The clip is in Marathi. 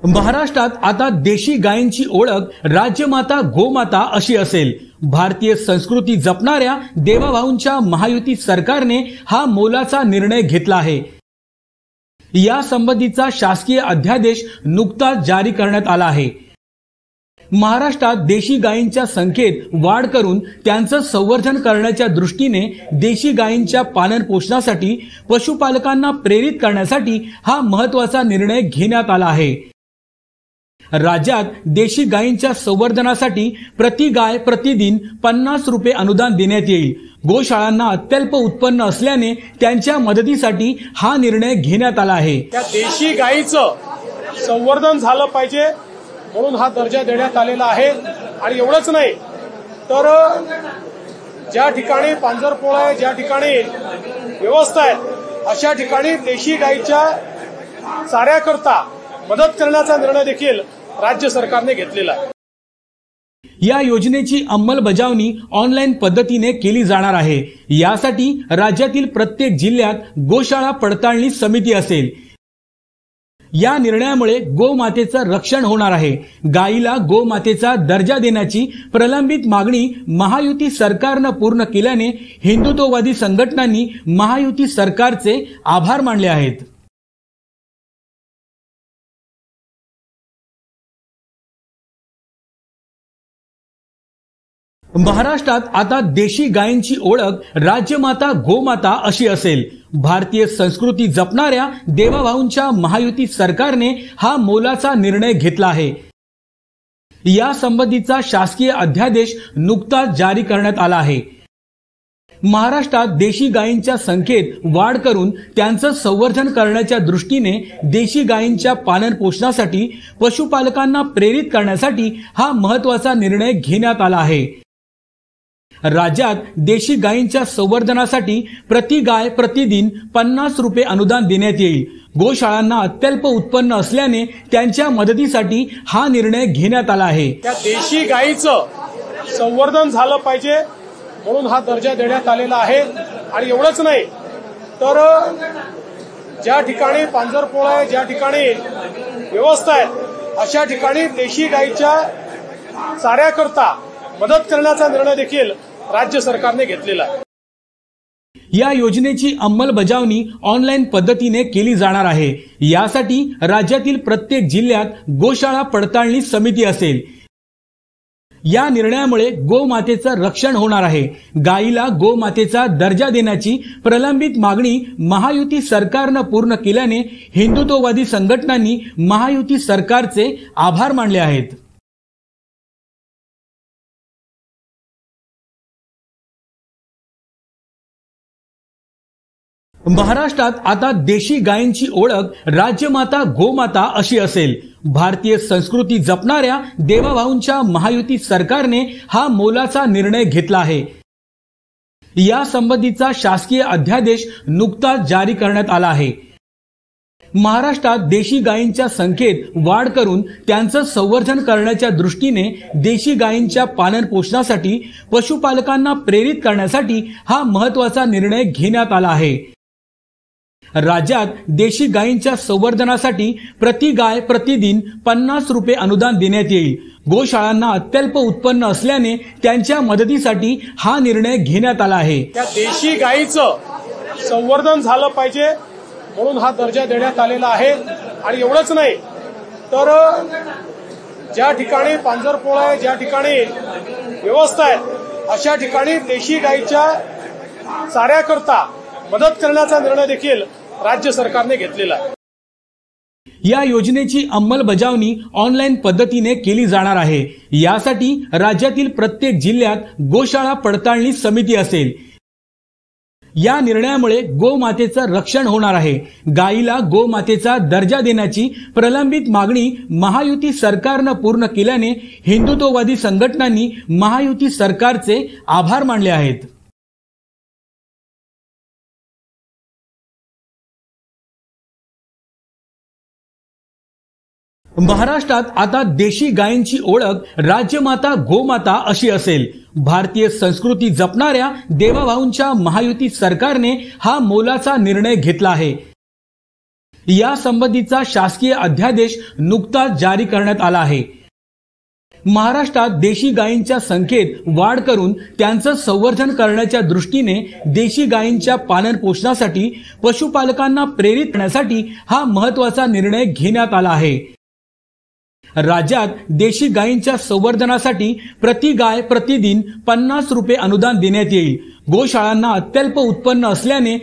महाराष्ट्रात आता देशी गायींची ओळख राजमाता गोमाता अशी असेल। भारतीय संस्कृती जपणाऱ्या देवाभाऊंच्या महायुती सरकारने हा मोलाचा निर्णय घेतला आहे। या संबंधीचा शासकीय अध्यादेश नुकताच जारी करण्यात आला आहे। महाराष्ट्रात देशी गायींच्या संख्येत वाढ करून त्यांचं संवर्धन करण्याच्या दृष्टीने देशी गायींच्या पालन पोषणासाठी पशुपालकांना प्रेरित करण्यासाठी हा महत्त्वाचा निर्णय घेण्यात आला आहे। राज्यात देशी गायींच्या संवर्धनासाठी प्रति गाय प्रतिदिन 50 रुपये अनुदान देण्यात येईल। गोशाळांना अत्यल्प उत्पन्न असल्याने त्यांच्या मदतीसाठी हा निर्णय घेण्यात आला आहे। त्या देशी गायीचं संवर्धन झालं पाहिजे म्हणून हा दर्जा देण्यात आलेला आहे। आणि एवढंच नाही तर ज्या ठिकाणी पांजरपोळ आहे, ज्या ठिकाणी व्यवस्था आहे, अशा ठिकाणी देशी गायीच्या चाऱ्याकरता मदत करण्याचा निर्णय देखील राज्य सरकारने घेतलेला आहे। या योजनेची अंमलबजावणी ऑनलाईन पद्धतीने केली जाणार आहे। यासाठी राज्यातील प्रत्येक जिल्ह्यात गोशाळा पडताळणी समिती असेल। या निर्णयामुळे गोमातेचं रक्षण होणार आहे। गायीला गोमातेचा दर्जा देण्याची प्रलंबित मागणी महायुती सरकारने पूर्ण केल्याने हिंदुत्ववादी संघटनांनी महायुती सरकारचे आभार मानले आहेत। महाराष्ट्रात आता देशी गायींची ओळख राजमाता गोमाता अशी असेल। भारतीय संस्कृती जपणाऱ्या देवाभाऊंच्या महायुती सरकारने हा मोलाचा निर्णय घेतला आहे। या संबंधीचा शासकीय अध्यादेश नुकताच जारी करण्यात आला आहे। महाराष्ट्रात देशी गायींच्या संख्येत वाढ करून त्यांचं संवर्धन करण्याच्या दृष्टीने देशी गायींच्या पालन पोषणासाठी पशुपालकांना प्रेरित करण्यासाठी हा महत्त्वाचा निर्णय घेण्यात आला आहे। राज्यात देशी गायींच्या संवर्धनासाठी प्रति गाय प्रतिदिन 50 रुपये अनुदान देण्यात येईल। गोशाळांना अत्यल्प उत्पन्न असल्याने त्यांच्या मदतीसाठी हा निर्णय घेण्यात आला आहे। त्या देशी गायीचं संवर्धन झालं पाहिजे म्हणून हा दर्जा देण्यात आलेला आहे। आणि एवढंच नाही तर ज्या ठिकाणी पांजरपोळ आहे, ज्या ठिकाणी व्यवस्था आहे, अशा ठिकाणी देशी गायीच्या चाऱ्याकरता मदत करण्याचा निर्णय देखील राज्य सरकारने घेतलेला आहे। या योजनेची अंमलबजावणी ऑनलाईन पद्धतीने केली जाणार आहे। यासाठी राज्यातील प्रत्येक जिल्ह्यात गोशाळा पडताळणी समिती असेल। या निर्णयामुळे गोमातेचं रक्षण होणार आहे। गायीला गोमातेचा दर्जा देण्याची प्रलंबित मागणी महायुती सरकारने पूर्ण केल्याने हिंदुत्ववादी संघटनांनी महायुती सरकारचे आभार मानले आहेत। महाराष्ट्रात आता देशी गायींची ओळख राजमाता गोमाता अशी असेल। भारतीय संस्कृती जपणाऱ्या देवाभाऊंच्या महायुती सरकारने हा मोलाचा निर्णय घेतला आहे। या संबंधीचा शासकीय अध्यादेश नुकताच जारी करण्यात आला आहे। महाराष्ट्रात देशी गायींच्या संख्येत वाढ करून त्यांचं संवर्धन करण्याच्या दृष्टीने देशी गायींच्या पालन पोषणासाठी पशुपालकांना प्रेरित करण्यासाठी हा महत्त्वाचा निर्णय घेण्यात आला आहे। राज्यात देशी गायींच्या संवर्धनासाठी प्रति गाय प्रतिदिन 50 रुपये अनुदान देण्यात येईल। गोशाळांना अत्यल्प उत्पन्न असल्याने त्यांच्या मदतीसाठी हा निर्णय घेण्यात आला आहे। त्या देशी गायीचं संवर्धन झालं पाहिजे म्हणून हा दर्जा देण्यात आलेला आहे। आणि एवढंच नाही तर ज्या ठिकाणी पांजरपोळ आहे, ज्या ठिकाणी व्यवस्था आहे, अशा ठिकाणी देशी गायीच्या चाऱ्याकरता मदत करण्याचा निर्णय देखील राज्य सरकारने घेतलेला आहे। या योजनेची अंमलबजावणी ऑनलाईन पद्धतीने केली जाणार आहे। यासाठी राज्यातील प्रत्येक जिल्ह्यात गोशाळा पडताळणी समिती असेल। या निर्णयामुळे गोमातेचं रक्षण होणार आहे। गायीला गोमातेचा दर्जा देण्याची प्रलंबित मागणी महायुती सरकारने पूर्ण केल्याने हिंदुत्ववादी संघटनांनी महायुती सरकारचे आभार मानले आहेत। महाराष्ट्रात आता देशी गायींची ओळख राजमाता गोमाता अशी असेल। भारतीय संस्कृती जपणाऱ्या देवाभाऊंच्या महायुती सरकारने हा मोलाचा निर्णय घेतला आहे। यासंबंधीचा शासकीय अध्यादेश नुकताच जारी करण्यात आला आहे। महाराष्ट्रात देशी गायींच्या संख्येत वाढ करून त्यांचं संवर्धन करण्याच्या दृष्टीने देशी गायींच्या पालन पोषणासाठी पशुपालकांना प्रेरित करण्यासाठी हा महत्त्वाचा निर्णय घेण्यात आला आहे। राज्यात देशी गायींच्या संवर्धनासाठी प्रति गाय प्रतिदिन 50 रुपये अनुदान देण्यात येईल। गोशाळांना अत्यल्प उत्पन्न असल्याने